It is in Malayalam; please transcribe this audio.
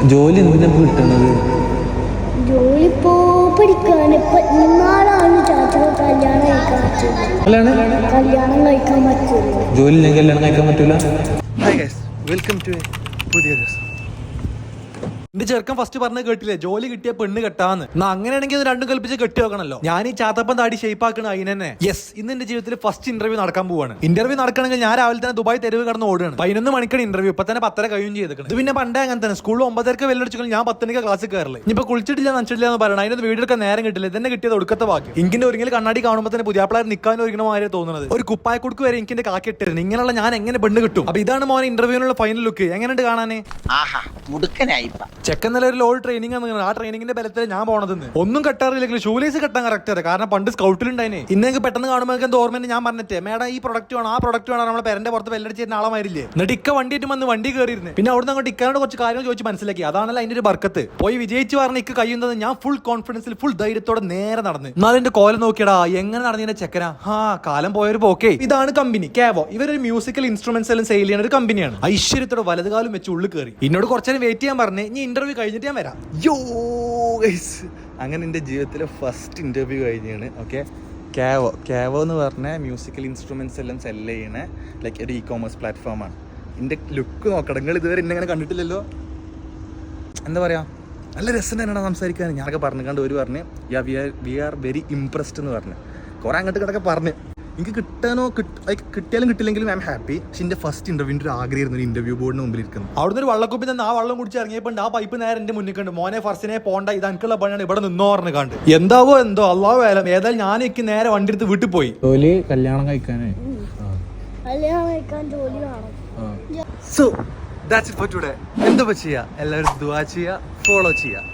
ജോലി എന്തിനാ കിട്ടണത്? ജോലി ഇപ്പോ പഠിക്കാൻ നാളാണ് ചാച്ച കല്യാണം കഴിക്കാൻ പറ്റില്ല. കല്യാണം കഴിക്കാൻ പറ്റില്ല. ജോലി ഇല്ലെങ്കിൽ കല്യാണം കഴിക്കാൻ പറ്റൂല. വെൽക്കം ടു പുതിയ ദിവസം. എന്റെ ചെറുക്കൻ ഫസ്റ്റ് പറഞ്ഞ് കേട്ടില്ലേ, ജോലി കിട്ടിയ പെണ്ണ് കെട്ടാന്ന്. എന്നാ അങ്ങനെയാണെങ്കിൽ ഇത് രണ്ടും കൽപ്പിച്ച് കെട്ടി വെക്കണല്ലോ. ഞാൻ ഈ ചാത്തപ്പൻ താടി ഷേപ്പ് ആക്കണ അതിന് തന്നെ. യെസ്, ഇന്ന് എന്റെ ജീവിതത്തിൽ ഫസ്റ്റ് ഇന്റർവ്യൂ നടക്കാൻ പോവാണ്. ഇന്റർവ്യൂ നടക്കണമെങ്കിൽ ഞാൻ രാവിലെ തന്നെ ദുബായ് തെരുവ് കടന്ന് ഓടുകയാണ്. 11 മണിക്കാണ് ഇന്റർവ്യൂ. ഇപ്പൊ തന്നെ 10:30 കഴിയും ചെയ്തിട്ടുണ്ട്. ഇത് പിന്നെ പണ്ടേ അങ്ങനെ തന്നെ. സ്കൂളിൽ 9:30 വെല്ലടിച്ചെങ്കിൽ ഞാൻ 10 ക്ലാസ്സിൽ കയറില്ല. ഇനിയിപ്പോ കുളിച്ചിട്ടില്ല നനച്ചിട്ടില്ല എന്ന് പറയണം. അതിനൊന്ന് വീഡിയോ എടുക്കാൻ നേരം കിട്ടില്ല. ഇതന്നെ കിട്ടിയത് ഒടുക്കത്തെ ബാക്കി. ഇങ്ങനെ ഒരുങ്ങിൽ കണ്ണാടി കാണുമ്പോൾ തന്നെ പുതിയ പിള്ളേർ നിൽക്കാൻ ഒരുങ്ങണ മാതിരി തോന്നുന്നത്. ഒരു കുപ്പായക്കുടുക്ക് വരെ എനിക്ക് കാക്കി ഇട്ടിരുന്നു. ഇങ്ങനെയുള്ള ഞാൻ എങ്ങനെ പെണ്ണ് കിട്ടും? അപ്പൊ ഇതാണ് മോനെ ഇന്റർവ്യൂവിനുള്ള ഫൈനൽ ലുക്ക്. എങ്ങനെയുണ്ട് കാണാനേ? ചെക്കൻ നില ഒരു ലോഡ് ട്രെയിനിങ് ആണ്. ആ ട്രെയിനിങ്ങിന്റെ ബലത്തിൽ ഞാൻ പോണതെന്ന്. ഒന്നും കെട്ടാറില്ലെങ്കിൽ ഷൂലേസ് കെട്ടാൻ കറക്റ്റ് ആണ്. കാരണം പണ്ട് സ്കൗട്ടിലുണ്ടായിനെ. ഇന്നെങ്കിൽ പെട്ടെന്ന് കാണുമ്പോൾ ഓർമ്മ ഞാൻ പറഞ്ഞിട്ടേ, മേഡം ഈ പ്രൊഡക്റ്റ് വേണം ആ പ്രൊഡക്റ്റ് വേണം. നമ്മളെ പേരന്റെ പുറത്ത് വെല്ലടിച്ചിരുന്ന ആളമാരില്ലേ. എന്നിട്ട് ഇക്ക വണ്ടിയിട്ട് വന്ന് വണ്ടി കയറിയിരുന്നു. പിന്നെ അവിടെ നിന്ന് അങ്ങോട്ട് ഇക്കാനോട് കുറച്ച് കാര്യങ്ങൾ ചോദിച്ച് മനസ്സിലാക്കി. അതാണല്ലോ അതിന്റെ ഒരു ബർക്കത്ത്. പോയി വിജയിച്ച് പറഞ്ഞ ഇക്ക കഴിയുന്നത് ഞാൻ ഫുൾ കോൺഫിഡൻസിൽ ഫുൾ ധൈര്യത്തോടെ നേരെ നടന്ന്. എന്നാലും എന്റെ കോലം നോക്കിയടാ എങ്ങനെ നടന്നതിന്റെ ചെക്കനാ. കാലം പോയൊരു പോക്കേ. ഇതാണ് കമ്പനി കാവോ. ഇവരൊരു മ്യൂസിക്കൽ ഇൻസ്ട്രുമെന്റ്സ് എല്ലാം സെയിൽ ചെയ്യുന്ന ഒരു കമ്പനിയാണ്. ഐശ്വര്യത്തോടെ വലതുകാലം വെച്ച് ഉള്ളിൽ കയറി. എന്നോട് കുറച്ചേരം വെയിറ്റ് ചെയ്യാൻ പറഞ്ഞേ. ഇനി ഇന്റർവ്യൂ കഴിഞ്ഞിട്ട് ഞാൻ വരാം. അങ്ങനെ എൻ്റെ ജീവിതത്തിലെ ഫസ്റ്റ് ഇൻ്റർവ്യൂ കഴിഞ്ഞാണ്. ഓക്കെ, കാവോ എന്ന് പറഞ്ഞാൽ മ്യൂസിക്കൽ ഇൻസ്ട്രുമെൻറ്റ്സ് എല്ലാം സെല്ല് ചെയ്യണ ലൈക്ക് ഒരു ഇ-കോമേഴ്സ് പ്ലാറ്റ്ഫോമാണ്. എൻ്റെ ലുക്ക് നോക്കണം, നിങ്ങൾ ഇതുവരെ എന്നെ അങ്ങനെ കണ്ടിട്ടില്ലല്ലോ. എന്താ പറയുക, നല്ല രസം തന്നെയാണ് സംസാരിക്കാൻ. ഞാനൊക്കെ പറഞ്ഞു കണ്ട് ഒരു പറഞ്ഞ് വി ആർ വെരി ഇംപ്രസ്ഡ് എന്ന് പറഞ്ഞ് കുറേ അങ്ങോട്ട് കിടക്കെ പറഞ്ഞ്. എനിക്ക് കിട്ടിയാലും കിട്ടില്ലെങ്കിലും ഐ എം ഹാപ്പി. പക്ഷെ എൻ്റെ ഫസ്റ്റ് ഇന്റർവ്യൂവിൻ്റെ ഒരു ആഗ്രഹമായിരുന്നു ഒരു ഇന്റർവ്യൂ ബോർഡിന് മുമ്പിൽ ഇരിക്കുന്നത്. അവിടുന്ന് ഒരു വള്ളക്കുപ്പി തന്നെ ആ വെള്ളം കുടിച്ച് ഇറങ്ങിയപ്പോൾ ആ പൈപ്പ് നേരെ എൻ്റെ മുന്നിൽ കണ്ട്. മോനെ ഫസ്റ്റിനെ പോണ്ട, ഇത് എനിക്കുള്ള പണിയാണ്, ഇവിടെ നിന്നോ പറഞ്ഞ് കണ്ട്. എന്താവോ എന്തോ അള്ളാഹു വേലം. ഏതായാലും ഞാൻ എനിക്ക് നേരെ വണ്ടി എടുത്ത് വീട്ടിൽ പോയി. ജോലി കല്യാണം കഴിക്കാനേ. കല്യാണം കഴിക്കാൻ ജോലി വേണം. So that's it for today. എന്താ ചെയ്യാ, എല്ലാവരും ദുആ ചെയ്യുക, ഫോളോ ചെയ്യുക.